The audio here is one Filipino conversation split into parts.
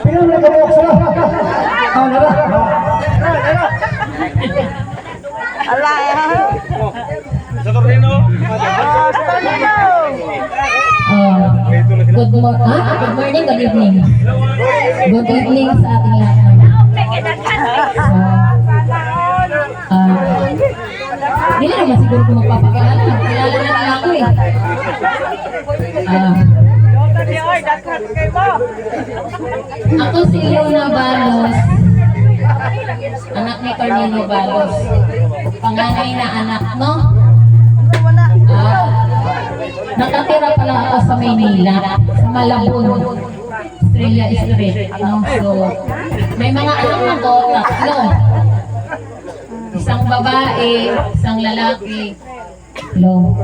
Pinang na kami ako sila. Ala ya. Sa torneo. Good morning, good evening. Good evening sa ating lahat. Hindi naman siguro kung magpapakilala. Kilala na lang ako eh. Ako si Leona Balos, anak ni Cornelio Balos. Panganay na anak, no? Nakatira pala ako sa Maynila, sa Malabon, Estrella Street, no? So, may mga anak ako, tatlo. Isang babae, isang lalaki. Hello.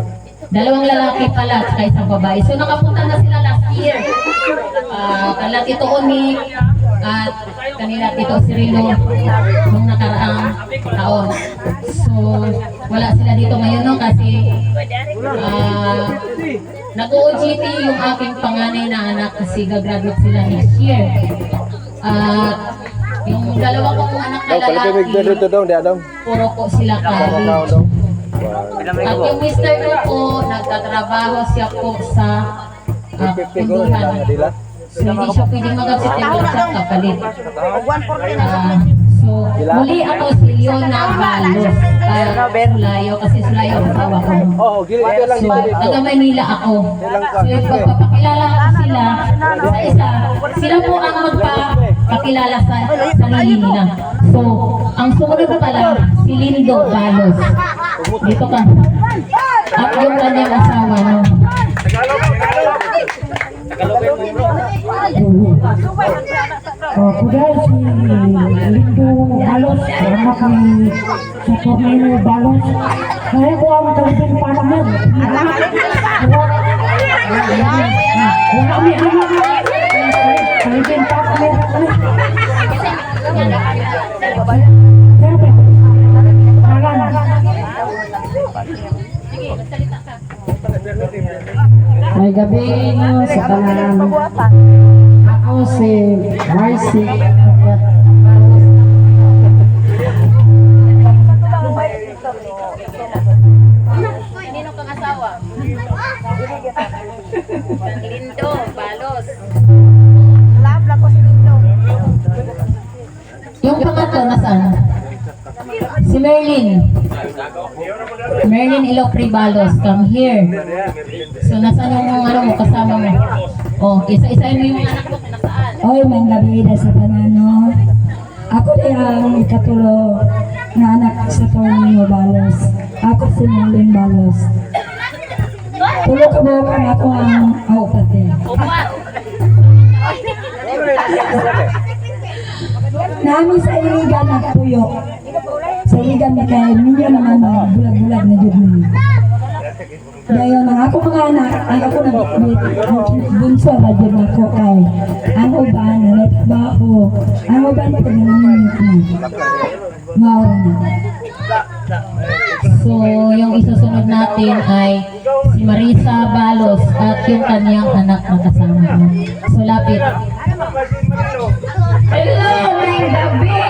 Dalawang lalaki pala at isang babae. So nakapunta na sila last year. Kala Tito Oni at kanila Tito Cirilo nung nakaraang taon. So wala sila dito ngayon no kasi nag-OJT yung aking panganay na anak kasi gagraduate sila next year. Yung dalawa kong anak na lalaki, puro po sila college. At yung mister ko po, nagtatrabaho siya po sa pinduhan. So hindi siya pwedeng mag-absent sa kapalit. So muli ako si Leona Balos. Sulayo, kasi Sulayo ang tawa ko. So taga Manila ako. So ipagpapakilala ko sila sa isa. Sila po ang magpapakilala sa sarili nila. So ang sumunod pala si Lindo Balos. Dito ka. At yung kanyang asawa, no? Kuda si Lindo Balos, anak ni sa Cornelio Balos. Kaya ko ang talipin panahon. Wala kami anak. Talipin panahon. May gabi nyo sa tanan. Ako si Marcy. Nino kang asawa? Lindo Balos. Love ko si Lindo. Yung pangatlo nasaan? Si Merlin Ilocri Balos, come here. So nasaan yung ano mo, kasama mo? Oh, isa-isahin mo yung anak mo kung nasaan. Oy, may gabi na sa tanan, no? Ako din ang ikatulo na anak sa Cornelio Balos. Ako si Merlin Balos. Tulo ka mo ka na ako ang aupate. Namin sa iligan na puyo. Sa iligan na kay Minyo naman bulag-bulag na dyan. Ngayon, ang ako mga anak, ang ako bunso na dyan ako kay ang uban, nagtrabaho. Ang uban ito na namin na. Maura na. So, yung isusunod natin ay si Marisa Balos at yung kanyang anak na kasama mo. So, lapit. Hello, may gabi!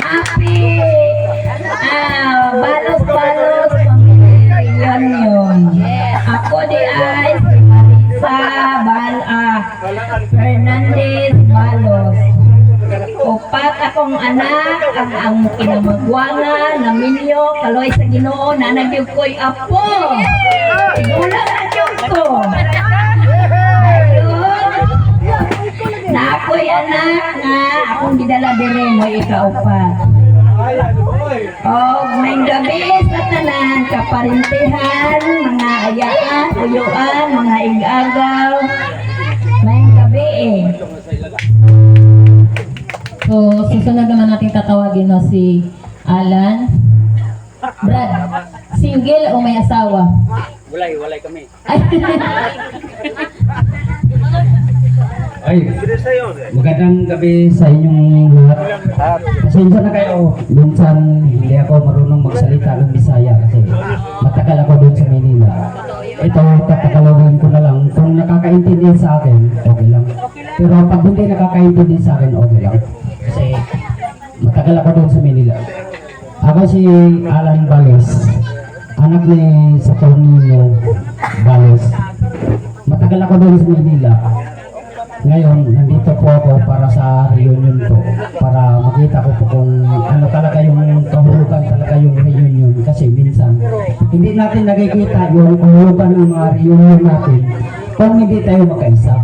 Happy! Balos-balos, pamilyan yun. Ako di ay si Marisa Fernandez Balos. Upat akong anak, ang kinamagwana, naminyo, kaloy sa Ginoo, nanagyo ko'y apo. Wala na yun ko. Na ako'y anak nga, akong gidala dire mo ikaupat. Oh, may gabi sa tanan, kaparintihan, mga ayaan, uyuan, mga igagaw. May gabi eh. So, susunod naman natin tatawagin no, si Alan. Brad, single o may asawa? Walay kami. Ay, magandang gabi sa inyong lahat. Pasensya na kayo. Minsan hindi ako marunong magsalita ng Bisaya kasi matagal ako doon sa Manila. Ito, tatagalogin ko na lang. Kung nakakaintindi sa akin, okay lang. Pero pag hindi nakakaintindi sa akin, okay lang. Kasi matagal ako doon sa Manila. Ako si Alan Balos, anak ni Saturnino Balos. Matagal ako doon sa Manila. Ngayon, nandito po ako para sa reunion po. Para makita ko po kung ano talaga yung kahulugan talaga yung reunion. Kasi minsan, hindi natin nakikita yung kahulugan ng mga reunion natin kung hindi tayo magkaisa.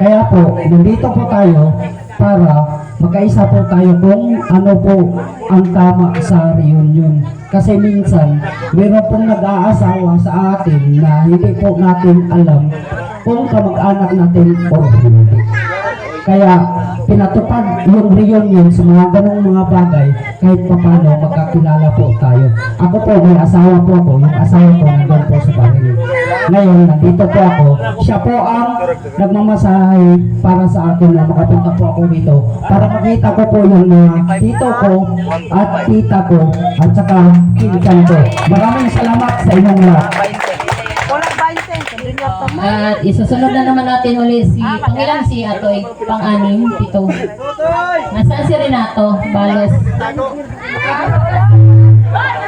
Kaya po, nandito po tayo para magkaisa po tayo kung ano po ang tama sa reunion. Kasi minsan, meron pong nag-aasawa sa atin na hindi po natin alam kung kamag-anak natin o hindi. Kaya pinatupad yung reunion sa mga ganong mga bagay kahit papano magkakilala po tayo. Ako po, may asawa po ako. Yung asawa ko nandun po sa bahay. Ngayon, nandito po ako. Siya po ang nagmamasahe para sa akin na makapunta po ako dito para makita ko po yung mga tito ko at tita ko at saka pinsan ko. Maraming salamat sa inyong lahat. Walang 20. Junior to. At isusunod na naman natin uli si, pangilan si Atoy, pang-anim, pito. Nasaan si Renato Balos?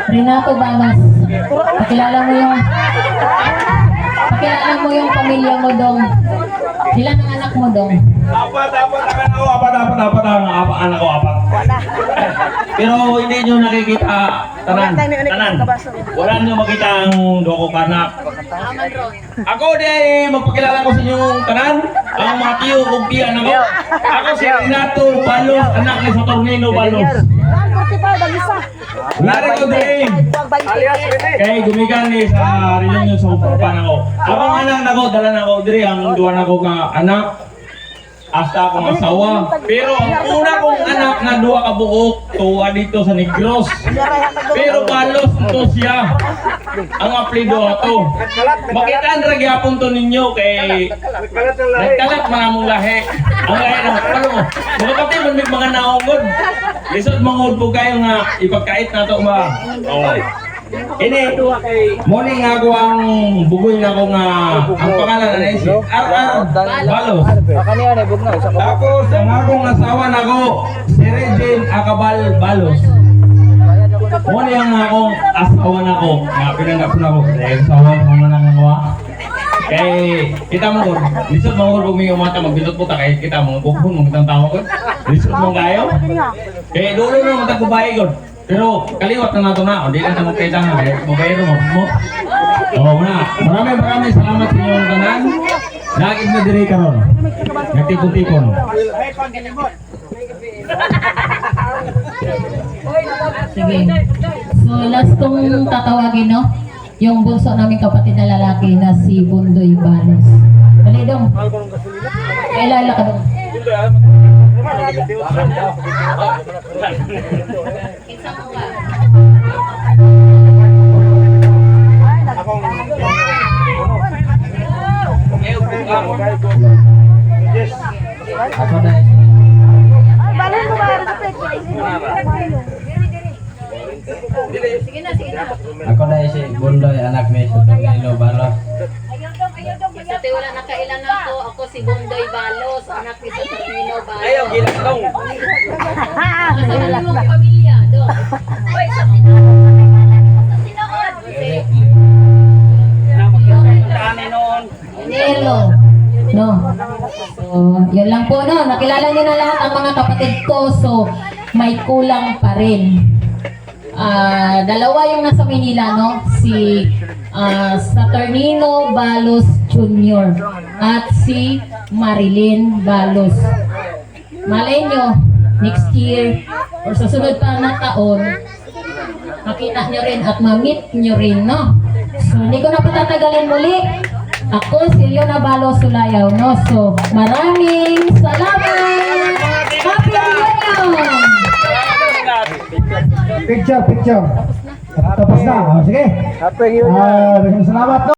Renato Balos, pakilala mo yung pamilya mo dong. Ilan ang anak mo dong? Apat ang anak ko, apat. Pero hindi nyo nakikita tanan. Wala nyo makita ang doko kanak. Ako di magpakilala ko sa inyong tanan. Ang mga tiyo kong tiyan ako. Ako si Renato Balos, anak ni Saturnino Balos. Lari ko din. Kaya gumigan ni sa reunion sa upapan ako. Abang anak na ko, dala na ko diri ang duwa na ko ka anak. Hasta akong asawa. Pero ang una kong anak na duwa ka buok, tuwa dito sa Negros. Pero Balos ito siya. Ang aplido ato. Makitaan ra gyapon to ninyo kay nagkalat man among lahi. Ang lahi ng palo mo. Mga pati man may mga naungod. Lisod mangod po kayo nga ipagkait na to ba. Oh. Ini, morning ako ang bugoy na ko nga ang pangalan na si R.R. Balos. Tapos ang akong asawa na ko si Regine Acabal Balos. Morning ang akong asawa na ko nga pinanggap na ko kay asawa ko na nangawa. Kay kita mo ko, lisod mo ko may mata magbilot po ta kay kita mo bukon mo kitang tawa ko. Lisod mo kayo. Kay dulo na mo tagubay ko. Pero kaliwat na nato na, hindi lang sa magkaita nga, mabayro mo. Oo na, maraming salamat sa inyong tanan. Lagig na diri karon. Nagtipon-tipon. Sige. So last kong tatawagin, no? Yung bunso namin kapatid na lalaki na si Bundoy Balos. Dali dong. Kailala ka dong. Kinsa mo ka? Ako na Balon mo ba sa Sige na, sige na. ako na si Bundoy, anak ni Saturnino Balos. Sa wala na kailan ako, ako si Bundoy Balos, anak ni Saturnino Balos. Ayaw, gilas dong. Sa mga pamilya, do. Oy, sa Nelo. No. So, yun lang po, no. Nakilala niyo na lahat ang mga kapatid ko. So, may kulang pa rin. Dalawa yung nasa Manila, no? Si Saturnino Balos Jr. at si Marilyn Balos. Malay nyo, next year or sa sunod pa na taon, makita nyo rin at ma-meet nyo rin, no? So, hindi ko na patatagalin muli. Ako si Leona Balos Sulayaw, no? So, maraming salamat! Happy reunion! Picture. Tapos na. Oh, sige. Maraming salamat.